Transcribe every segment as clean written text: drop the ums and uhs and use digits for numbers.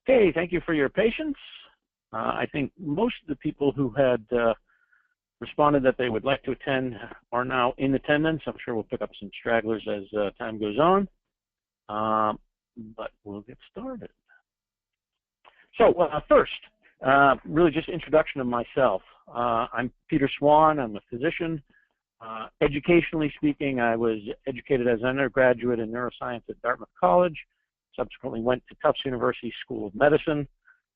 Okay, thank you for your patience. I think most of the people who had responded that they would like to attend are now in attendance. I'm sure we'll pick up some stragglers as time goes on, but we'll get started. So first, really just introduction of myself. I'm Peter Swann. I'm a physician. Educationally speaking, I was educated as an undergraduate in neuroscience at Dartmouth College, subsequently went to Tufts University School of Medicine,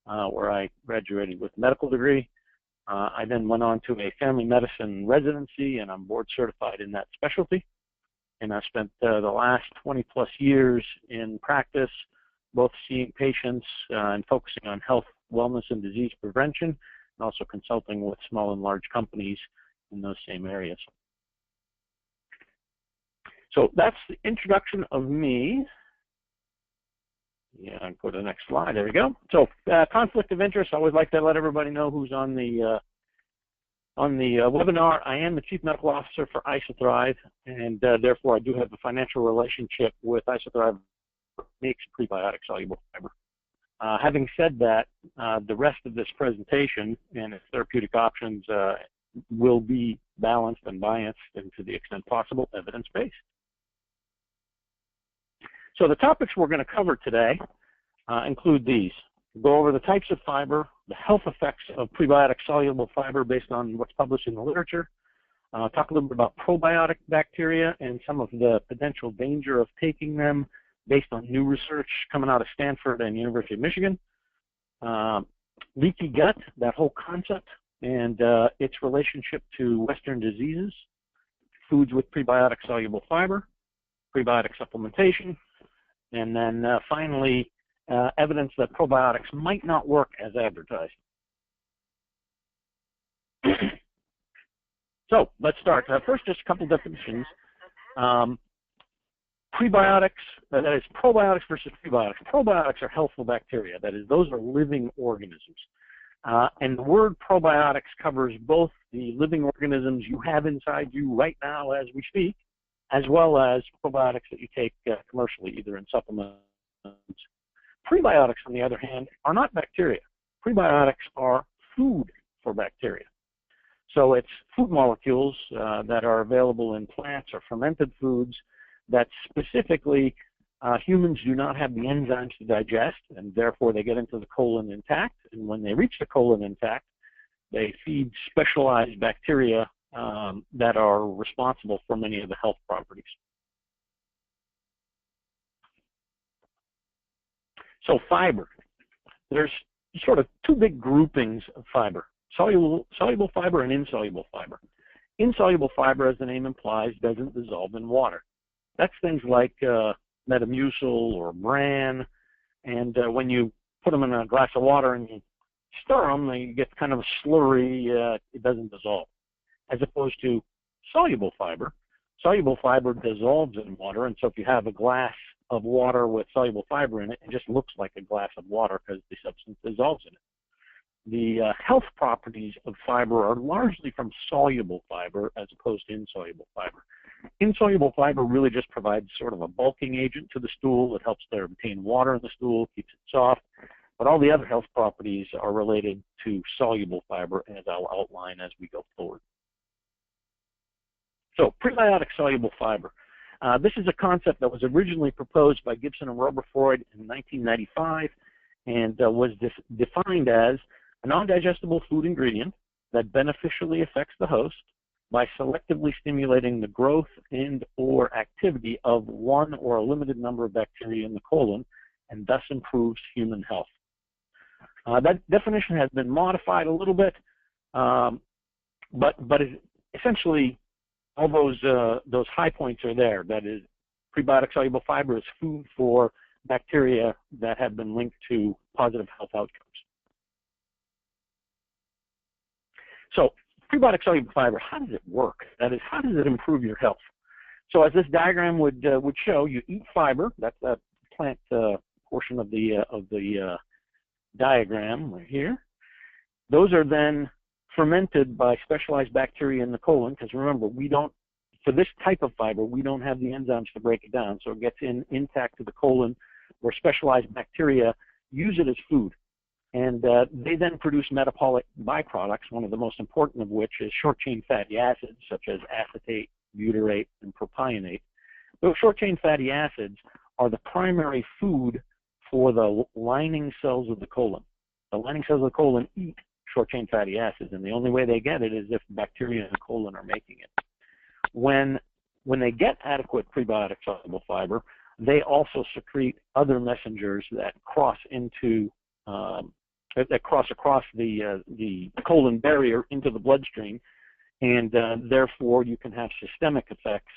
where I graduated with a medical degree. I then went on to a family medicine residency, and I'm board certified in that specialty. And I spent the last 20 plus years in practice, both seeing patients and focusing on health, wellness, and disease prevention, and also consulting with small and large companies in those same areas. So that's the introduction of me. Yeah, go to the next slide. There we go. So conflict of interest. I always like to let everybody know who's on the webinar. I am the Chief Medical Officer for ISOThrive, and therefore I do have a financial relationship with ISOThrive, makes prebiotic soluble fiber. Having said that, the rest of this presentation and its therapeutic options will be balanced and biased, and to the extent possible, evidence-based. So the topics we're going to cover today include these. We'll go over the types of fiber, the health effects of prebiotic soluble fiber based on what's published in the literature, talk a little bit about probiotic bacteria and some of the potential danger of taking them based on new research coming out of Stanford and University of Michigan, leaky gut, that whole concept, and its relationship to Western diseases, foods with prebiotic soluble fiber, prebiotic supplementation, and then finally, evidence that probiotics might not work as advertised. So let's start. First, just a couple definitions. Prebiotics, that is probiotics versus prebiotics. Probiotics are healthful bacteria. That is, those are living organisms. And the word probiotics covers both the living organisms you have inside you right now as we speak, as well as probiotics that you take commercially, either in supplements. Prebiotics, on the other hand, are not bacteria. Prebiotics are food for bacteria. So it's food molecules that are available in plants or fermented foods that specifically humans do not have the enzymes to digest, and therefore they get into the colon intact. And when they reach the colon intact, they feed specialized bacteria that are responsible for many of the health properties. So fiber, there's sort of two big groupings of fiber, soluble fiber and insoluble fiber. Insoluble fiber, as the name implies, doesn't dissolve in water. That's things like Metamucil or Bran, and when you put them in a glass of water and you stir them, they get kind of a slurry, it doesn't dissolve. As opposed to soluble fiber dissolves in water, and so if you have a glass of water with soluble fiber in it, it just looks like a glass of water because the substance dissolves in it. The health properties of fiber are largely from soluble fiber as opposed to insoluble fiber. Insoluble fiber really just provides sort of a bulking agent to the stool. It helps to retain water in the stool, keeps it soft, but all the other health properties are related to soluble fiber, as I'll outline as we go forward. So, prebiotic soluble fiber. This is a concept that was originally proposed by Gibson and Roberfroid in 1995 and was defined as a non-digestible food ingredient that beneficially affects the host by selectively stimulating the growth and or activity of one or a limited number of bacteria in the colon, and thus improves human health. That definition has been modified a little bit, but essentially all those high points are there. That is, prebiotic soluble fiber is food for bacteria that have been linked to positive health outcomes. So, prebiotic soluble fiber, how does it work? That is, how does it improve your health? So, as this diagram would show, you eat fiber. That's that plant portion of the diagram right here. Those are then fermented by specialized bacteria in the colon, because remember, for this type of fiber, we don't have the enzymes to break it down, so it gets intact to the colon, where specialized bacteria use it as food. And they then produce metabolic byproducts, one of the most important of which is short-chain fatty acids, such as acetate, butyrate, and propionate. Those short-chain fatty acids are the primary food for the lining cells of the colon. The lining cells of the colon eat short-chain fatty acids, and the only way they get it is if bacteria in the colon are making it. When they get adequate prebiotic soluble fiber, they also secrete other messengers that cross into that cross across the colon barrier into the bloodstream, and therefore you can have systemic effects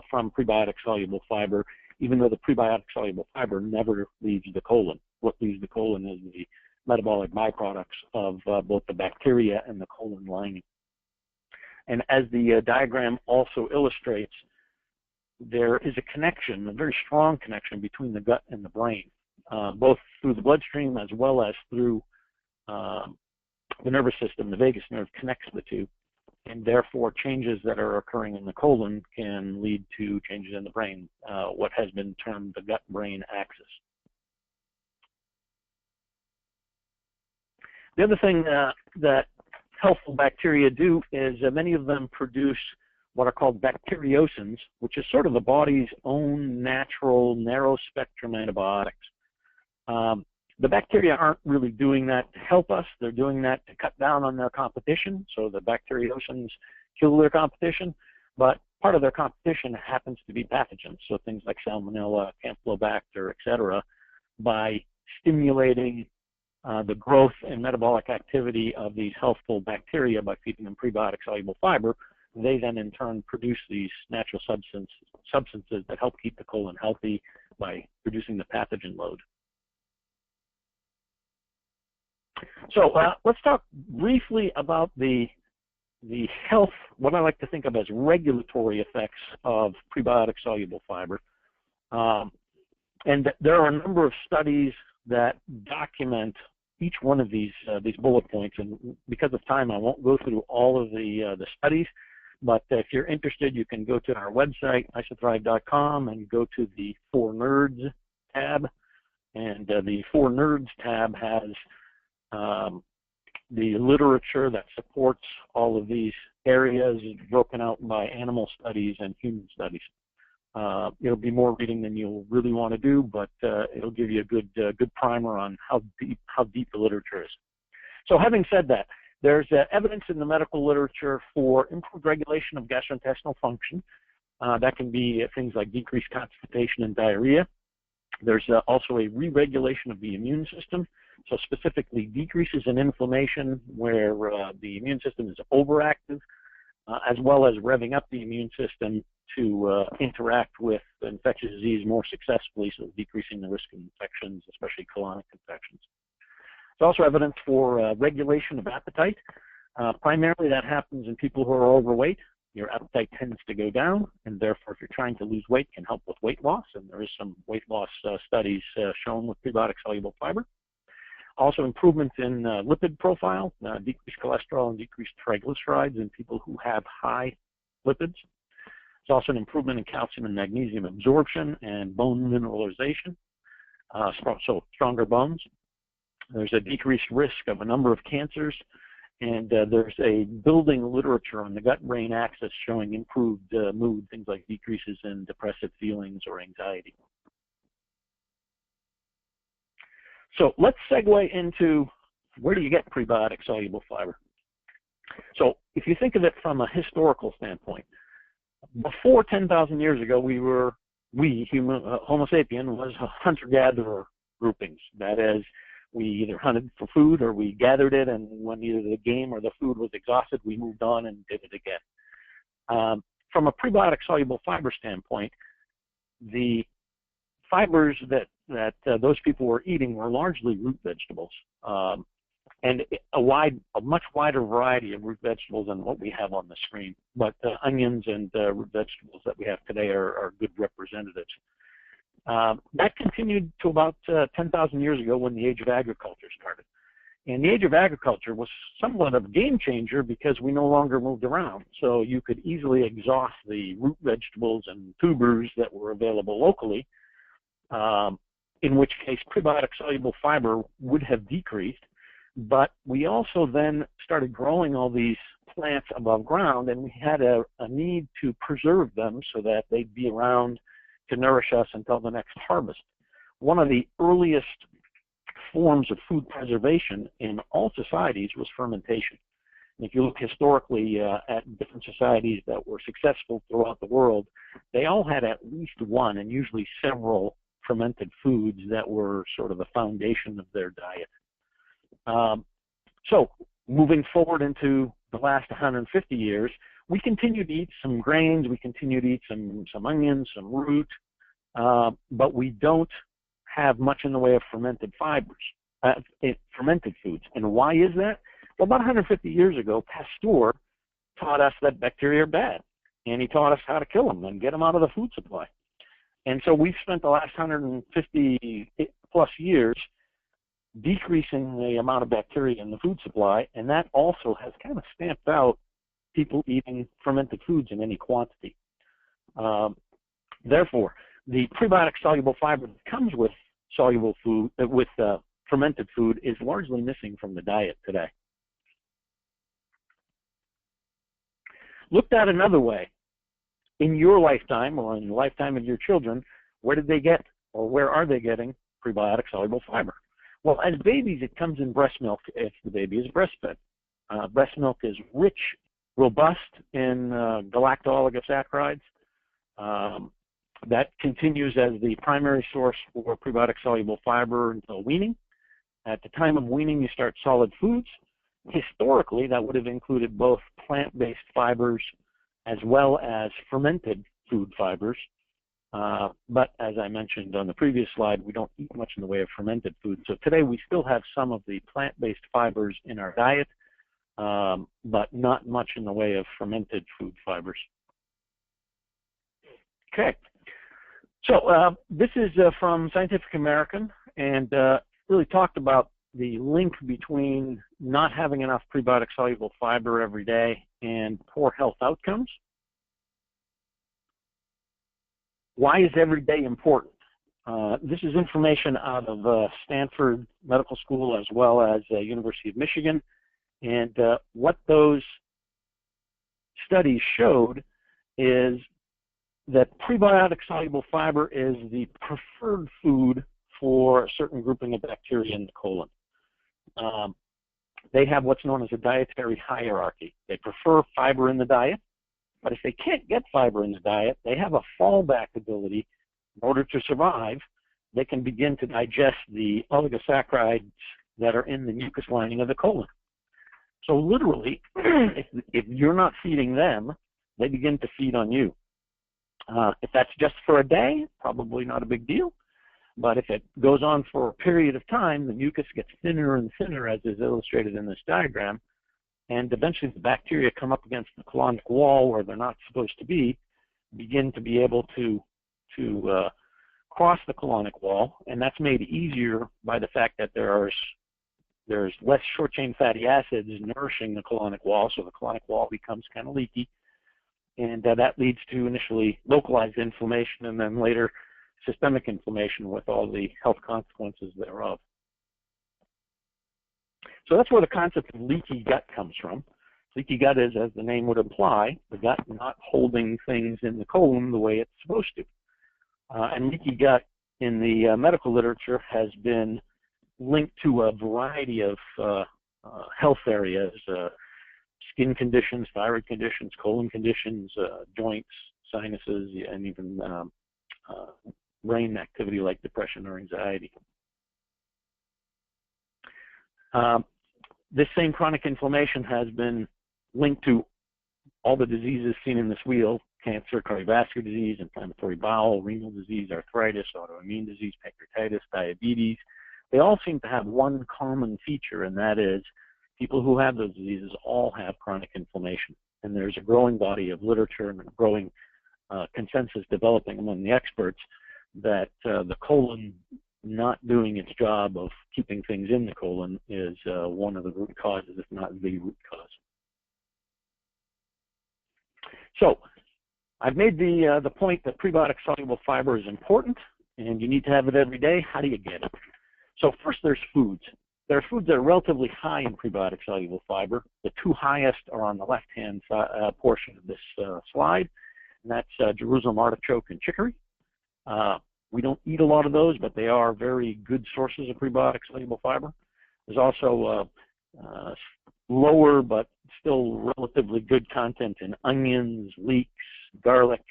from prebiotic soluble fiber, even though the prebiotic soluble fiber never leaves the colon. What leaves the colon is the metabolic byproducts of both the bacteria and the colon lining. And as the diagram also illustrates, there is a connection, a very strong connection between the gut and the brain, both through the bloodstream as well as through the nervous system. The vagus nerve connects the two, and therefore changes that are occurring in the colon can lead to changes in the brain, what has been termed the gut-brain axis. The other thing that healthful bacteria do is many of them produce what are called bacteriocins, which is sort of the body's own natural narrow-spectrum antibiotics. The bacteria aren't really doing that to help us. They're doing that to cut down on their competition. So the bacteriocins kill their competition, but part of their competition happens to be pathogens. So things like Salmonella, Campylobacter, et cetera. By stimulating the growth and metabolic activity of these healthful bacteria by feeding them prebiotic soluble fiber, they then in turn produce these natural substances that help keep the colon healthy by reducing the pathogen load. So let's talk briefly about the health, what I like to think of as regulatory effects of prebiotic soluble fiber. And there are a number of studies that document each one of these bullet points, and because of time, I won't go through all of the studies. But if you're interested, you can go to our website, ISOThrive.com, and go to the For Nerds tab. And the For Nerds tab has the literature that supports all of these areas, broken out by animal studies and human studies. It'll be more reading than you'll really want to do, but it'll give you a good primer on how deep the literature is. So having said that, there's evidence in the medical literature for improved regulation of gastrointestinal function. That can be things like decreased constipation and diarrhea. There's also a re-regulation of the immune system, so specifically decreases in inflammation where the immune system is overactive, as well as revving up the immune system to interact with infectious disease more successfully, so decreasing the risk of infections, especially colonic infections. There's also evidence for regulation of appetite. Primarily that happens in people who are overweight. Your appetite tends to go down, and therefore if you're trying to lose weight, can help with weight loss, and there is some weight loss studies shown with prebiotic soluble fiber. Also improvements in lipid profile, decreased cholesterol and decreased triglycerides in people who have high lipids. There's also an improvement in calcium and magnesium absorption and bone mineralization, so stronger bones. There's a decreased risk of a number of cancers, and there's a building literature on the gut-brain axis showing improved mood, things like decreases in depressive feelings or anxiety. So let's segue into where do you get prebiotic soluble fiber. So if you think of it from a historical standpoint, before 10,000 years ago, Homo sapien was a hunter-gatherer groupings. That is, we either hunted for food or we gathered it, and when either the game or the food was exhausted, we moved on and did it again. From a prebiotic soluble fiber standpoint, the fibers that those people were eating were largely root vegetables, and a much wider variety of root vegetables than what we have on the screen. But onions and root vegetables that we have today are good representatives. That continued to about 10,000 years ago when the age of agriculture started. And the age of agriculture was somewhat of a game changer because we no longer moved around. So you could easily exhaust the root vegetables and tubers that were available locally in which case prebiotic soluble fiber would have decreased. But we also then started growing all these plants above ground, and we had a need to preserve them so that they'd be around to nourish us until the next harvest. One of the earliest forms of food preservation in all societies was fermentation. And if you look historically at different societies that were successful throughout the world, they all had at least one and usually several fermented foods that were sort of the foundation of their diet. So moving forward into the last 150 years, we continue to eat some grains, we continue to eat some onions, some root, but we don't have much in the way of fermented fibers, fermented foods. And why is that? Well, about 150 years ago, Pasteur taught us that bacteria are bad, and he taught us how to kill them and get them out of the food supply. And so we've spent the last 150 plus years decreasing the amount of bacteria in the food supply, and that also has kind of stamped out people eating fermented foods in any quantity. Therefore, the prebiotic soluble fiber that comes with soluble food, fermented food, is largely missing from the diet today. Looked at another way, in your lifetime or in the lifetime of your children, where did they get, or where are they getting prebiotic soluble fiber? Well, as babies, it comes in breast milk if the baby is breastfed. Breast milk is rich, robust in galacto-oligosaccharides. That continues as the primary source for prebiotic soluble fiber until weaning. At the time of weaning, you start solid foods. Historically, that would have included both plant-based fibers as well as fermented food fibers. But as I mentioned on the previous slide, we don't eat much in the way of fermented food. So today we still have some of the plant-based fibers in our diet, but not much in the way of fermented food fibers. Okay, so this is from Scientific American, and really talked about the link between not having enough prebiotic soluble fiber every day and poor health outcomes. Why is every day important? This is information out of Stanford Medical School as well as University of Michigan. And what those studies showed is that prebiotic soluble fiber is the preferred food for a certain grouping of bacteria in the colon. They have what's known as a dietary hierarchy. They prefer fiber in the diet. But if they can't get fiber in the diet, they have a fallback ability. In order to survive, they can begin to digest the oligosaccharides that are in the mucus lining of the colon. So literally, if you're not feeding them, they begin to feed on you. If that's just for a day, probably not a big deal. But if it goes on for a period of time, the mucus gets thinner and thinner, as is illustrated in this diagram. And eventually the bacteria come up against the colonic wall where they're not supposed to be, begin to be able to cross the colonic wall, and that's made easier by the fact that there's less short-chain fatty acids nourishing the colonic wall, so the colonic wall becomes kind of leaky, and that leads to initially localized inflammation and then later systemic inflammation with all the health consequences thereof. So that's where the concept of leaky gut comes from. Leaky gut is, as the name would imply, the gut not holding things in the colon the way it's supposed to. And leaky gut in the medical literature has been linked to a variety of health areas, skin conditions, thyroid conditions, colon conditions, joints, sinuses, and even brain activity like depression or anxiety. This same chronic inflammation has been linked to all the diseases seen in this wheel: cancer, cardiovascular disease, inflammatory bowel, renal disease, arthritis, autoimmune disease, pancreatitis, diabetes. They all seem to have one common feature, and that is people who have those diseases all have chronic inflammation. And there's a growing body of literature and a growing consensus developing among the experts that the colon not doing its job of keeping things in the colon is one of the root causes, if not the root cause. So I've made the point that prebiotic soluble fiber is important. and you need to have it every day. How do you get it? So first, there's foods. There are foods that are relatively high in prebiotic soluble fiber. The two highest are on the left-hand portion of this slide, and that's Jerusalem artichoke and chicory. We don't eat a lot of those, but they are very good sources of prebiotic soluble fiber. There's also lower but still relatively good content in onions, leeks, garlic.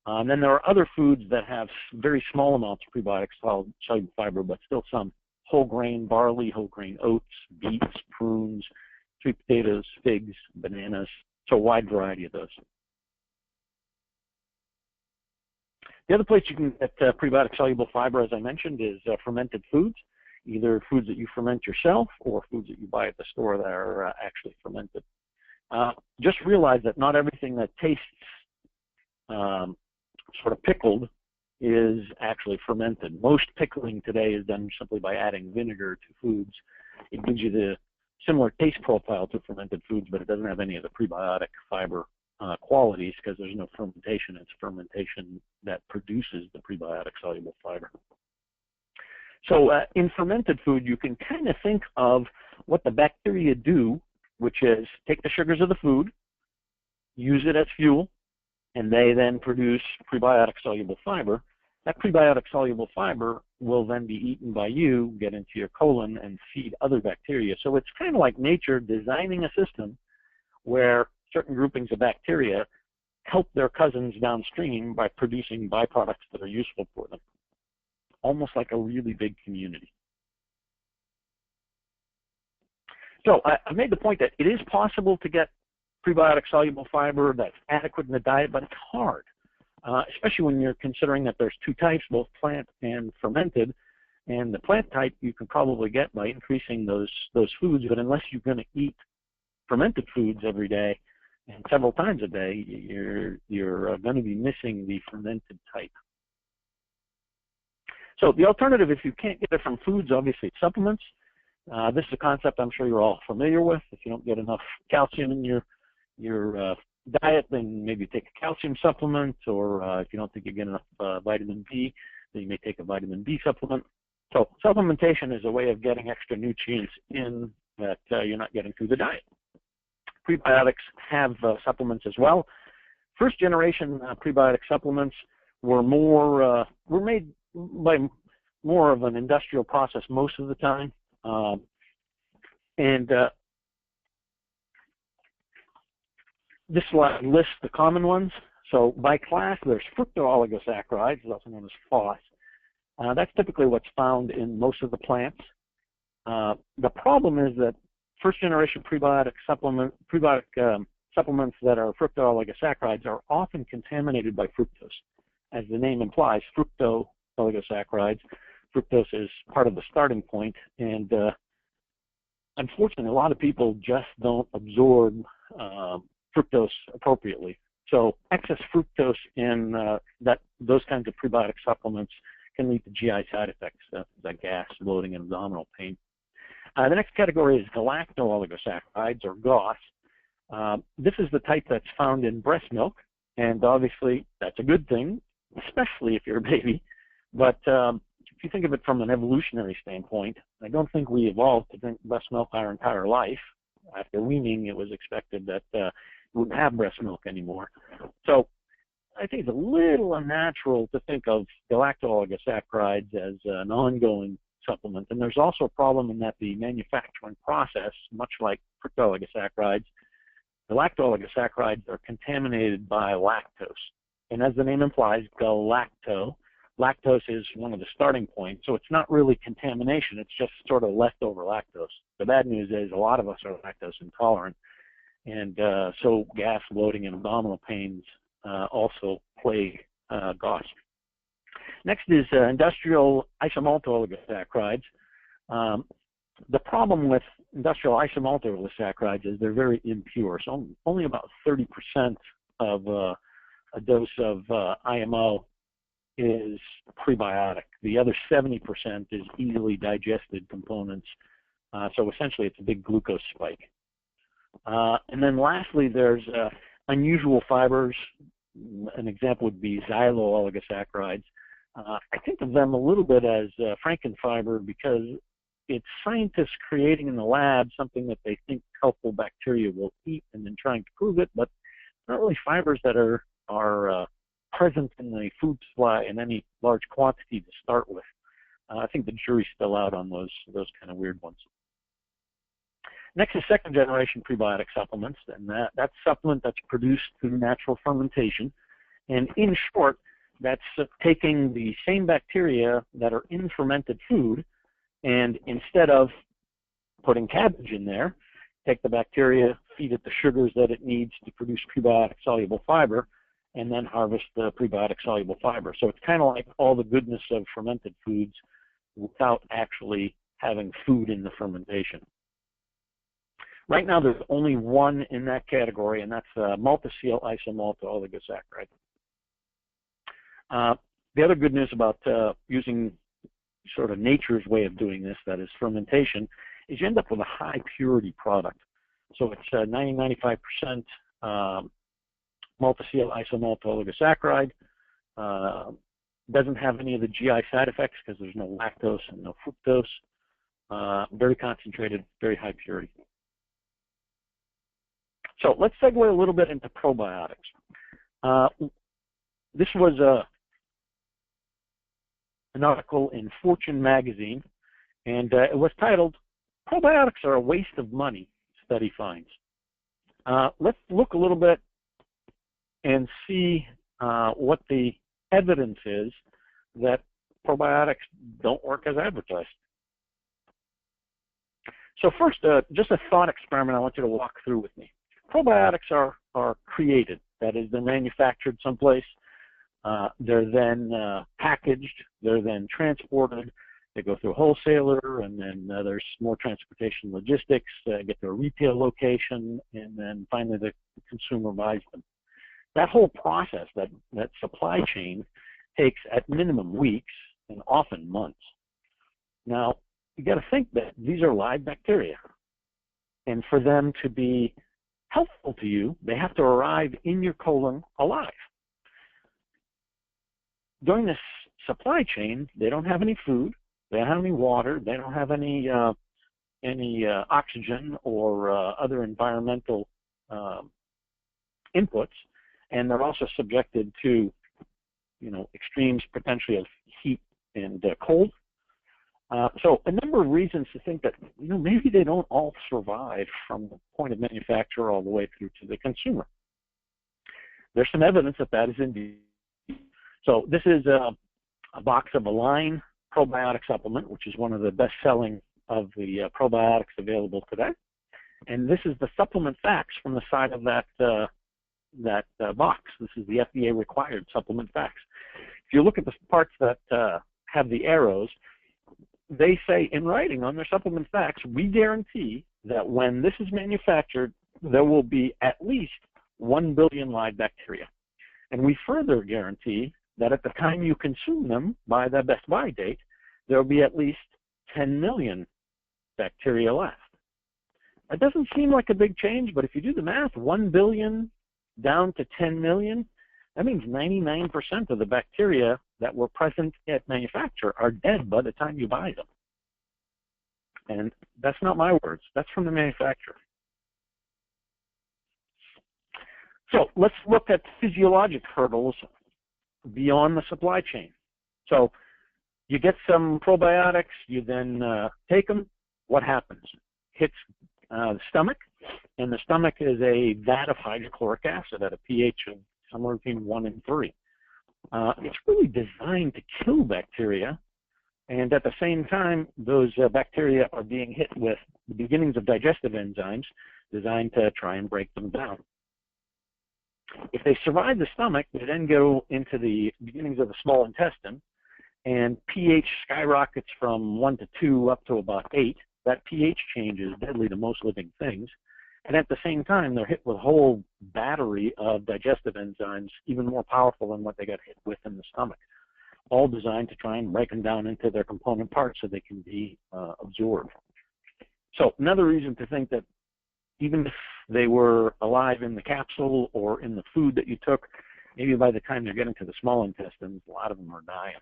And then there are other foods that have very small amounts of prebiotic soluble fiber, but still some. Whole grain barley, whole grain oats, beets, prunes, sweet potatoes, figs, bananas, so a wide variety of those. The other place you can get prebiotic soluble fiber, as I mentioned, is fermented foods, either foods that you ferment yourself or foods that you buy at the store that are actually fermented. Just realize that not everything that tastes sort of pickled is actually fermented. Most pickling today is done simply by adding vinegar to foods. It gives you the similar taste profile to fermented foods, but it doesn't have any of the prebiotic fiber qualities because there's no fermentation. It's fermentation that produces the prebiotic soluble fiber. So in fermented food, you can kind of think of what the bacteria do, which is take the sugars of the food, use it as fuel, and they then produce prebiotic soluble fiber. That prebiotic soluble fiber will then be eaten by you, get into your colon, and feed other bacteria. So it's kind of like nature designing a system where certain groupings of bacteria help their cousins downstream by producing byproducts that are useful for them. Almost like a really big community. So I made the point that it is possible to get prebiotic soluble fiber that's adequate in the diet, but it's hard, especially when you're considering that there's two types, both plant and fermented. And the plant type you can probably get by increasing those foods, but unless you're going to eat fermented foods every day and several times a day, you're going to be missing the fermented type. So the alternative, if you can't get it from foods, obviously it's supplements. This is a concept I'm sure you're all familiar with. If you don't get enough calcium in your diet, then maybe take a calcium supplement, or if you don't think you get enough vitamin B, then you may take a vitamin B supplement. So supplementation is a way of getting extra nutrients in that you're not getting through the diet. Prebiotics have supplements as well. First generation prebiotic supplements were made by more of an industrial process most of the time. This slide lists the common ones. So by class, there's fructooligosaccharides, also known as FOS. That's typically what's found in most of the plants. The problem is that first generation prebiotic supplements that are fructooligosaccharides are often contaminated by fructose. As the name implies, fructooligosaccharides, fructose is part of the starting point, and unfortunately, a lot of people just don't absorb fructose appropriately. So excess fructose in those kinds of prebiotic supplements can lead to GI side effects, like gas, bloating, and abdominal pain. The next category is galacto-oligosaccharides, or GOS. This is the type that's found in breast milk, and obviously that's a good thing, especially if you're a baby. But if you think of it from an evolutionary standpoint, I don't think we evolved to drink breast milk our entire life. After weaning, it was expected that we wouldn't have breast milk anymore. So I think it's a little unnatural to think of galacto-oligosaccharides as an ongoing supplement. And there's also a problem in that the manufacturing process, much like fructooligosaccharides, galacto-oligosaccharides are contaminated by lactose. And as the name implies, lactose is one of the starting points. So it's not really contamination. It's just sort of leftover lactose. The bad news is a lot of us are lactose intolerant. And so gas, bloating, and abdominal pains also plague GOS. Next is industrial isomalto-oligosaccharides. The problem with industrial isomalto-oligosaccharides is they're very impure. So only about 30% of a dose of IMO is prebiotic. The other 70% is easily digested components. So essentially it's a big glucose spike. And then lastly, there's unusual fibers. An example would be xylo-oligosaccharides. I think of them a little bit as Frankenfiber because it's scientists creating in the lab something that they think helpful bacteria will eat and then trying to prove it, but not really fibers that are present in the food supply in any large quantity to start with. I think the jury's still out on those kind of weird ones. Next is second generation prebiotic supplements, and that's supplement that's produced through natural fermentation. And in short, that's taking the same bacteria that are in fermented food, and instead of putting cabbage in there, take the bacteria, feed it the sugars that it needs to produce prebiotic soluble fiber, and then harvest the prebiotic soluble fiber. So it's kind of like all the goodness of fermented foods without actually having food in the fermentation. Right now, there's only one in that category, and that's maltosecol isomalto oligosaccharide. The other good news about using sort of nature's way of doing this, that is fermentation, is you end up with a high purity product. So it's 90-95% maltosecol isomalto oligosaccharide. Doesn't have any of the GI side effects because there's no lactose and no fructose. Very concentrated, very high purity. So let's segue a little bit into probiotics. This was an article in Fortune magazine, and it was titled, "Probiotics are a waste of money, study finds." Let's look a little bit and see what the evidence is that probiotics don't work as advertised. So first, just a thought experiment I want you to walk through with me. Probiotics are created. That is, they're manufactured someplace. They're then packaged. They're then transported. They go through a wholesaler, and then there's more transportation logistics, get to a retail location, and then finally the consumer buys them. That whole process, that supply chain, takes at minimum weeks and often months. Now, you got to think that these are live bacteria, and for them to be helpful to you, they have to arrive in your colon alive. During this supply chain, they don't have any food, they don't have any water, they don't have any oxygen or other environmental inputs, and they're also subjected to, extremes potentially of heat and cold. So a number of reasons to think that, maybe they don't all survive from the point of manufacture all the way through to the consumer. There's some evidence that is indeed. So this is a box of Align probiotic supplement, which is one of the best-selling of the probiotics available today. And this is the supplement facts from the side of that box. This is the FDA-required supplement facts. If you look at the parts that have the arrows, they say in writing on their supplement facts, we guarantee that when this is manufactured, there will be at least 1 billion live bacteria. And we further guarantee that at the time you consume them, by the best buy date, there will be at least 10 million bacteria left. That doesn't seem like a big change, but if you do the math, 1 billion down to 10 million, that means 99% of the bacteria that were present at manufacture are dead by the time you buy them. And that's not my words. That's from the manufacturer. So let's look at physiologic hurdles beyond the supply chain. So you get some probiotics, you then take them. What happens? Hits the stomach, and the stomach is a vat of hydrochloric acid at a pH of somewhere between 1 and 3. It's really designed to kill bacteria, and at the same time, those bacteria are being hit with the beginnings of digestive enzymes designed to try and break them down. If they survive the stomach, they then go into the beginnings of the small intestine, and pH skyrockets from 1 to 2 up to about 8. That pH change is deadly to most living things. And at the same time, they're hit with a whole battery of digestive enzymes, even more powerful than what they got hit with in the stomach, all designed to try and break them down into their component parts so they can be absorbed. So another reason to think that even if they were alive in the capsule or in the food that you took, maybe by the time they're getting to the small intestines, a lot of them are dying.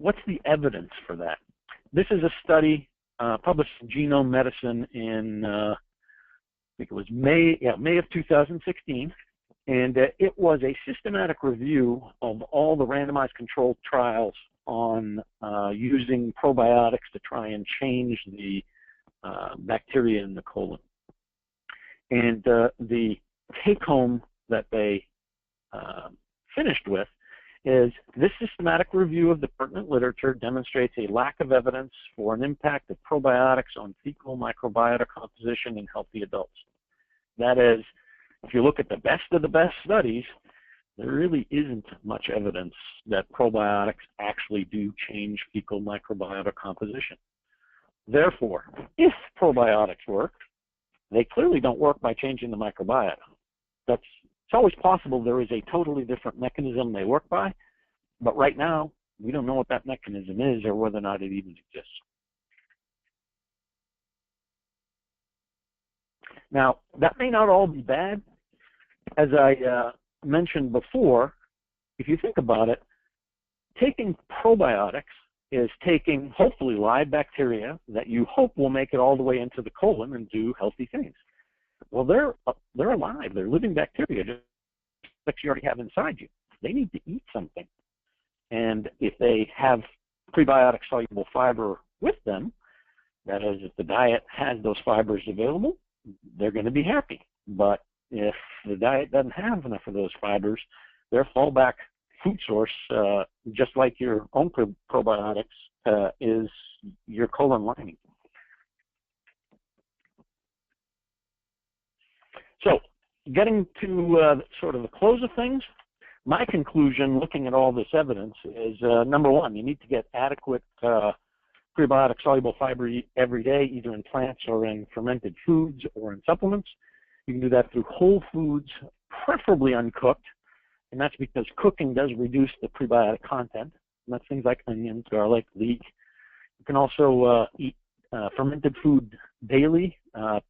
what's the evidence for that? This is a study published in Genome Medicine in, I think it was May of 2016, and it was a systematic review of all the randomized controlled trials on using probiotics to try and change the bacteria in the colon. And the take-home that they finished with is this systematic review of the pertinent literature demonstrates a lack of evidence for an impact of probiotics on fecal microbiota composition in healthy adults. That is, if you look at the best of the best studies, there really isn't much evidence that probiotics actually do change fecal microbiota composition. Therefore, if probiotics work, they clearly don't work by changing the microbiota. It's always possible there is a totally different mechanism they work by, but right now, we don't know what that mechanism is or whether or not it even exists. Now, that may not all be bad. As I mentioned before, if you think about it, taking probiotics is taking, hopefully, live bacteria that you hope will make it all the way into the colon and do healthy things. Well, they're alive. They're living bacteria just like you already have inside you. They need to eat something. And if they have prebiotic soluble fiber with them, that is, if the diet has those fibers available, they're going to be happy. But if the diet doesn't have enough of those fibers, their fallback food source, just like your own probiotics, is your colon lining. So, getting to sort of the close of things, my conclusion, looking at all this evidence, is number one, you need to get adequate prebiotic soluble fiber every day, either in plants or in fermented foods or in supplements. You can do that through whole foods, preferably uncooked, and that's because cooking does reduce the prebiotic content. And that's things like onions, garlic, leek. You can also eat fermented food daily,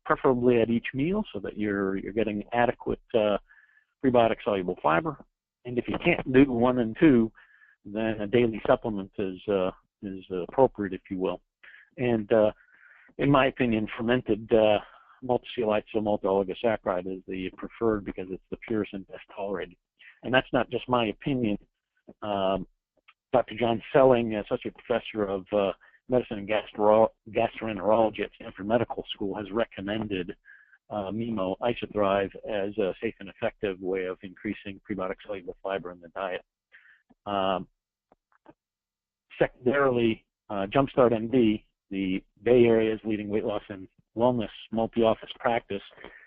preferably at each meal, so that you're getting adequate prebiotic soluble fiber. And if you can't do 1 and 2, then a daily supplement is appropriate, if you will. And in my opinion, fermented multicell multi-oligosaccharide is the preferred because it's the purest and best tolerated. And that's not just my opinion. Dr. John Selling, Associate Professor of Medicine and Gastroenterology at Stanford Medical School, has recommended MIMO ISOThrive as a safe and effective way of increasing prebiotic soluble fiber in the diet. Secondarily, Jumpstart MD, the Bay Area's leading weight loss and wellness multi-office practice,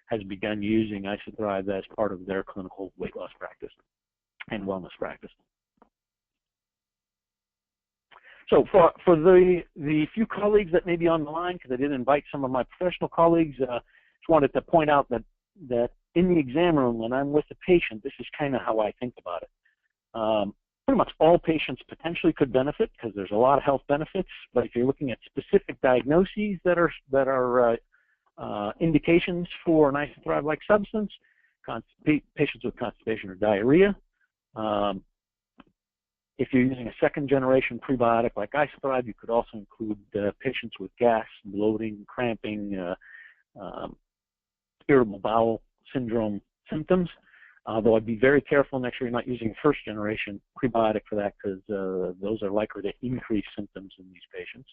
has begun using ISOThrive as part of their clinical weight loss practice and wellness practice. So for the few colleagues that may be on the line, because I did invite some of my professional colleagues, just wanted to point out that in the exam room, when I'm with the patient, this is kind of how I think about it. Pretty much all patients potentially could benefit because there's a lot of health benefits, but if you're looking at specific diagnoses that are indications for an ISOThrive-like substance, patients with constipation or diarrhea. If you're using a second-generation prebiotic like ISOThrive, you could also include patients with gas, bloating, cramping, irritable bowel syndrome symptoms. Though I'd be very careful, make sure you're not using first-generation prebiotic for that, because those are likely to increase symptoms in these patients.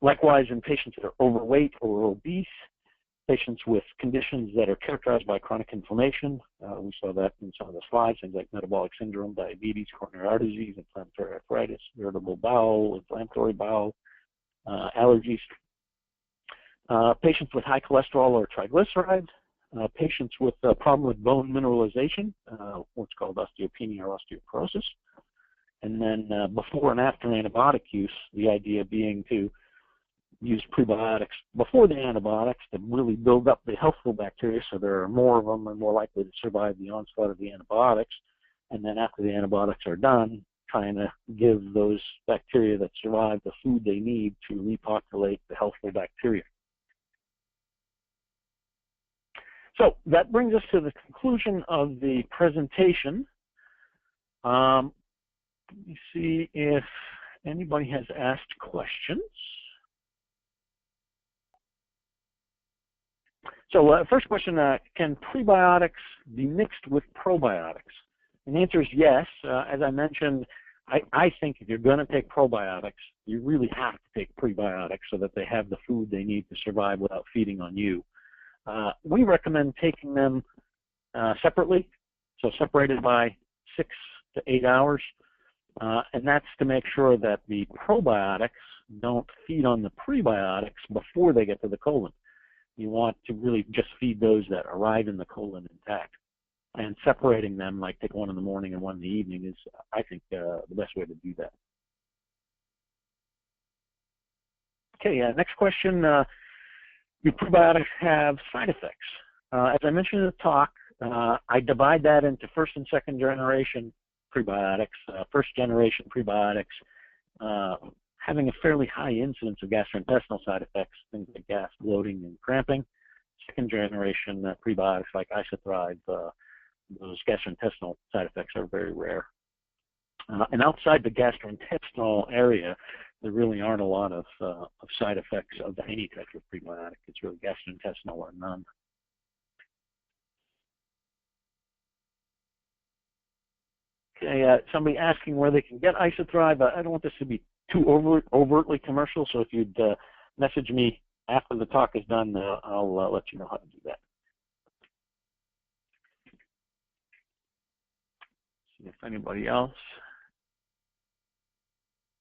Likewise, in patients that are overweight or obese, patients with conditions that are characterized by chronic inflammation, we saw that in some of the slides, things like metabolic syndrome, diabetes, coronary heart disease, inflammatory arthritis, irritable bowel, inflammatory bowel, allergies. Patients with high cholesterol or triglycerides, patients with a problem with bone mineralization, what's called osteopenia or osteoporosis, and then before and after antibiotic use, the idea being to use prebiotics before the antibiotics to really build up the healthful bacteria so there are more of them and more likely to survive the onslaught of the antibiotics, and then after the antibiotics are done, trying to give those bacteria that survive the food they need to repopulate the healthful bacteria. So that brings us to the conclusion of the presentation. Let me see if anybody has asked questions. So first question, can prebiotics be mixed with probiotics? And the answer is yes. As I mentioned, I think if you're going to take probiotics, you really have to take prebiotics so that they have the food they need to survive without feeding on you. We recommend taking them separately, so separated by 6 to 8 hours, and that's to make sure that the probiotics don't feed on the prebiotics before they get to the colon. You want to really just feed those that arrive in the colon intact. And separating them, like take one in the morning and one in the evening, is, I think, the best way to do that. Okay, next question. Do probiotics have side effects? As I mentioned in the talk, I divide that into first and second generation prebiotics. First generation prebiotics having a fairly high incidence of gastrointestinal side effects, things like gas, bloating, and cramping. Second generation prebiotics like ISOThrive, those gastrointestinal side effects are very rare. And outside the gastrointestinal area, there really aren't a lot of side effects of any type of prebiotic. It's really gastrointestinal or none. Okay, somebody asking where they can get ISOThrive. I don't want this to be too overtly commercial, so if you'd message me after the talk is done, I'll let you know how to do that. See if anybody else.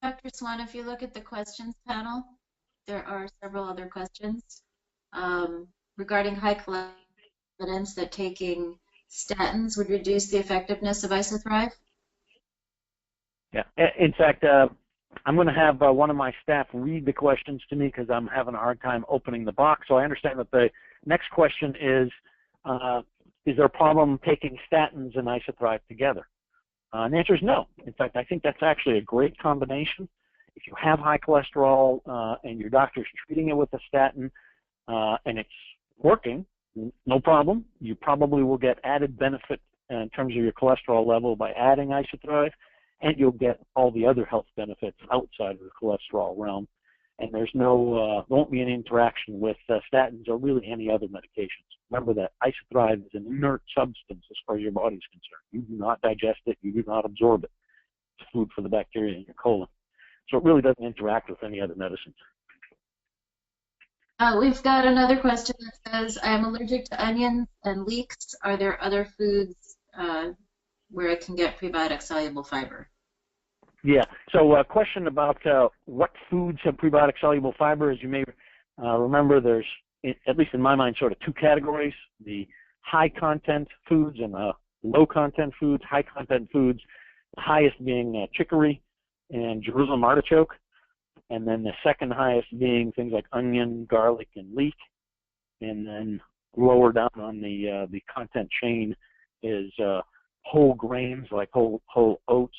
Dr. Swann, if you look at the questions panel, there are several other questions regarding high evidence that taking statins would reduce the effectiveness of ISOThrive. Yeah, in fact, I'm going to have one of my staff read the questions to me because I'm having a hard time opening the box. So I understand that the next question is there a problem taking statins and ISOThrive together? And the answer is no. In fact, I think that's actually a great combination. If you have high cholesterol and your doctor's treating it with a statin and it's working, no problem. You probably will get added benefit in terms of your cholesterol level by adding ISOThrive, and you'll get all the other health benefits outside of the cholesterol realm. And there's won't be any interaction with statins or really any other medications. Remember that ISOThrive is an inert substance as far as your body's concerned. You do not digest it. You do not absorb it. It's food for the bacteria in your colon. So it really doesn't interact with any other medicines. We've got another question that says, I am allergic to onions and leeks. Are there other foods where I can get prebiotic soluble fiber? Yeah, so a question about what foods have prebiotic soluble fiber. As you may remember, there's, at least in my mind, sort of two categories: the high content foods and the low content foods. High content foods, the highest being chicory and Jerusalem artichoke, and then the second highest being things like onion, garlic, and leek. And then lower down on the content chain is whole grains like whole oats,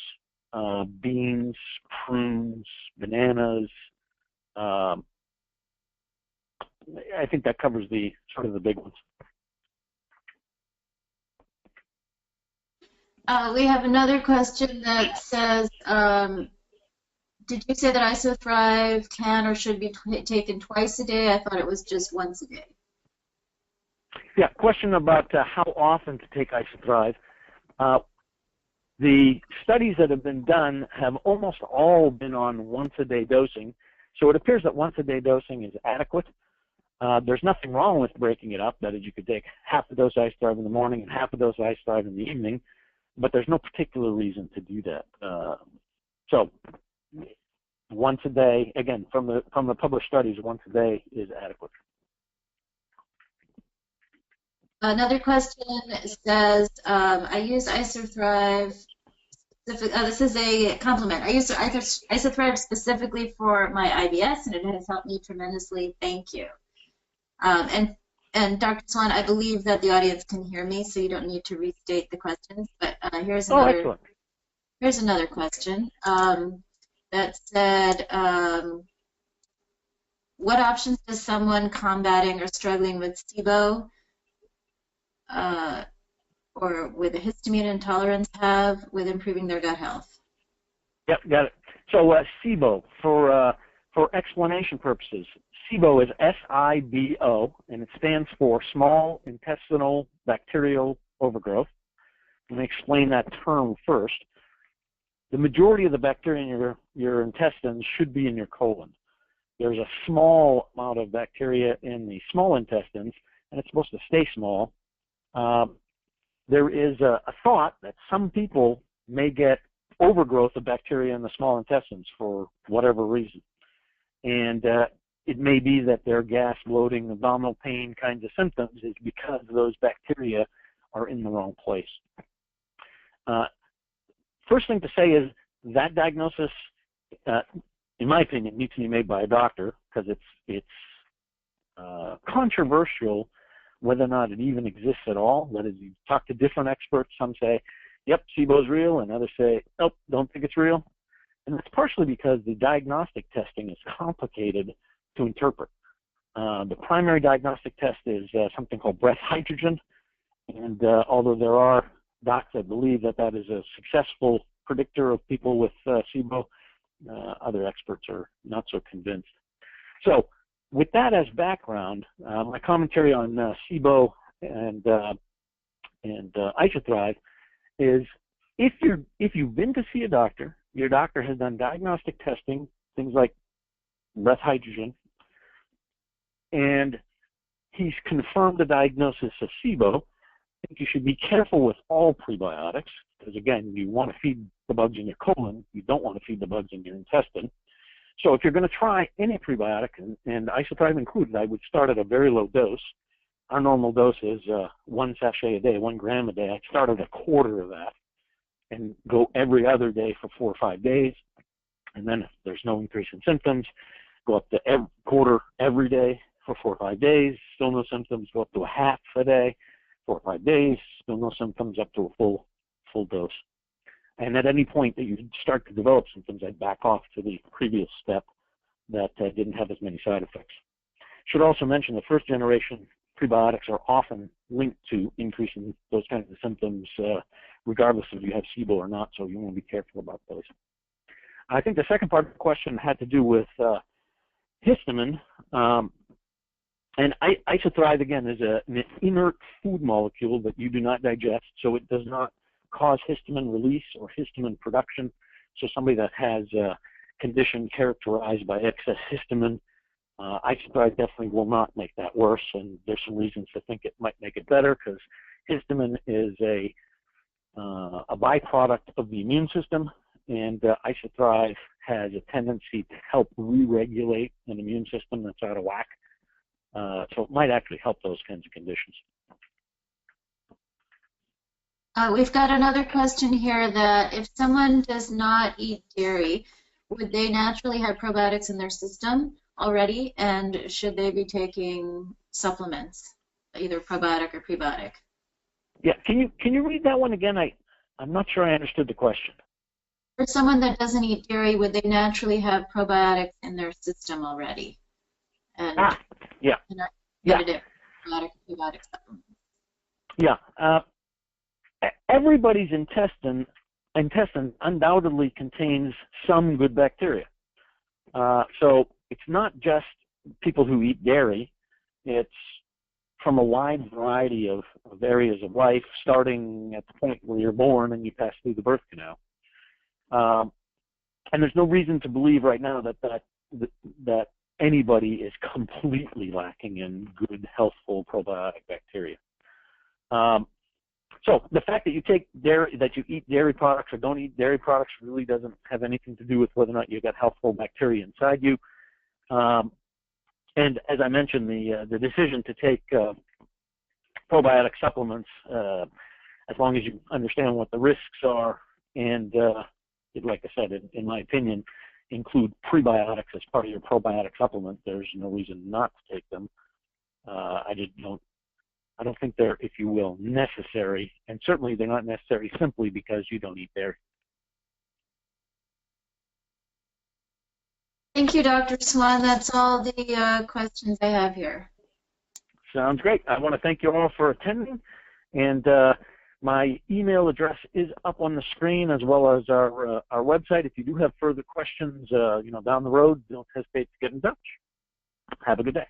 beans, prunes, bananas. I think that covers the sort of the big ones. We have another question that says, did you say that ISOThrive can or should be taken twice a day? I thought it was just once a day. Yeah, question about how often to take ISOThrive. The studies that have been done have almost all been on once-a-day dosing, so it appears that once-a-day dosing is adequate. There's nothing wrong with breaking it up. That is, you could take half a dose ISOThrive in the morning and half a dose ISOThrive in the evening, but there's no particular reason to do that. So once a day, again, from the published studies, once a day is adequate. Another question says, I use ISOThrive, this is a compliment. I use ISOThrive specifically for my IBS, and it has helped me tremendously. Thank you. And Dr. Swann, I believe that the audience can hear me, so you don't need to restate the questions. But here's another question that said, what options does someone combating or struggling with SIBO or with a histamine intolerance have with improving their gut health? Yep, got it. So SIBO, for explanation purposes, SIBO is S-I-B-O, and it stands for small intestinal bacterial overgrowth. Let me explain that term first. The majority of the bacteria in your intestines should be in your colon. There's a small amount of bacteria in the small intestines, and it's supposed to stay small. There is a thought that some people may get overgrowth of bacteria in the small intestines for whatever reason. And it may be that their gas, bloating, abdominal pain kinds of symptoms is because those bacteria are in the wrong place. First thing to say is that diagnosis, in my opinion, needs to be made by a doctor, because it's controversial whether or not it even exists at all. That is, you talk to different experts. Some say, yep, SIBO is real, and others say, nope, don't think it's real. And that's partially because the diagnostic testing is complicated to interpret. The primary diagnostic test is something called breath hydrogen, and although there are docs that believe that that is a successful predictor of people with SIBO, other experts are not so convinced. So with that as background, my commentary on SIBO and ISOThrive is if you've been to see a doctor, your doctor has done diagnostic testing, things like breath hydrogen, and he's confirmed the diagnosis of SIBO, I think you should be careful with all prebiotics, because again, you want to feed the bugs in your colon, you don't want to feed the bugs in your intestine. So if you're going to try any prebiotic, and ISOThrive included, I would start at a very low dose. Our normal dose is 1 sachet a day, 1 gram a day. I'd start at a quarter of that and go every other day for 4 or 5 days. And then if there's no increase in symptoms, go up to quarter every day for 4 or 5 days. Still no symptoms, go up to a half a day, 4 or 5 days. Still no symptoms, up to a full dose. And at any point that you start to develop symptoms, I'd back off to the previous step that didn't have as many side effects. Should also mention the first generation prebiotics are often linked to increasing those kinds of symptoms, regardless if you have SIBO or not, so you want to be careful about those. I think the second part of the question had to do with histamine. And ISOThrive, again, is an inert food molecule that you do not digest, so it does not cause histamine release or histamine production. So somebody that has a condition characterized by excess histamine, ISOThrive definitely will not make that worse, and there's some reasons to think it might make it better, because histamine is a byproduct of the immune system, and ISOThrive has a tendency to help re-regulate an immune system that's out of whack. So it might actually help those kinds of conditions. We've got another question here that if someone does not eat dairy, would they naturally have probiotics in their system already, and should they be taking supplements, either probiotic or prebiotic? Yeah, can you read that one again? I'm not sure I understood the question. For someone that doesn't eat dairy, would they naturally have probiotics in their system already? And yeah. Probiotic supplements. Yeah. Everybody's intestine undoubtedly contains some good bacteria. So it's not just people who eat dairy. It's from a wide variety of areas of life, starting at the point where you're born and you pass through the birth canal. And there's no reason to believe right now that anybody is completely lacking in good, healthful probiotic bacteria. So the fact that you eat dairy products or don't eat dairy products really doesn't have anything to do with whether or not you've got healthful bacteria inside you. And as I mentioned, the decision to take probiotic supplements, as long as you understand what the risks are, and like I said, in my opinion, include prebiotics as part of your probiotic supplement, there's no reason not to take them. I don't think they're, if you will, necessary, and certainly they're not necessary simply because you don't eat dairy. Thank you, Dr. Swann. That's all the questions I have here. Sounds great. I want to thank you all for attending, and My email address is up on the screen, as well as our website. If you do have further questions, down the road, don't hesitate to get in touch. Have a good day.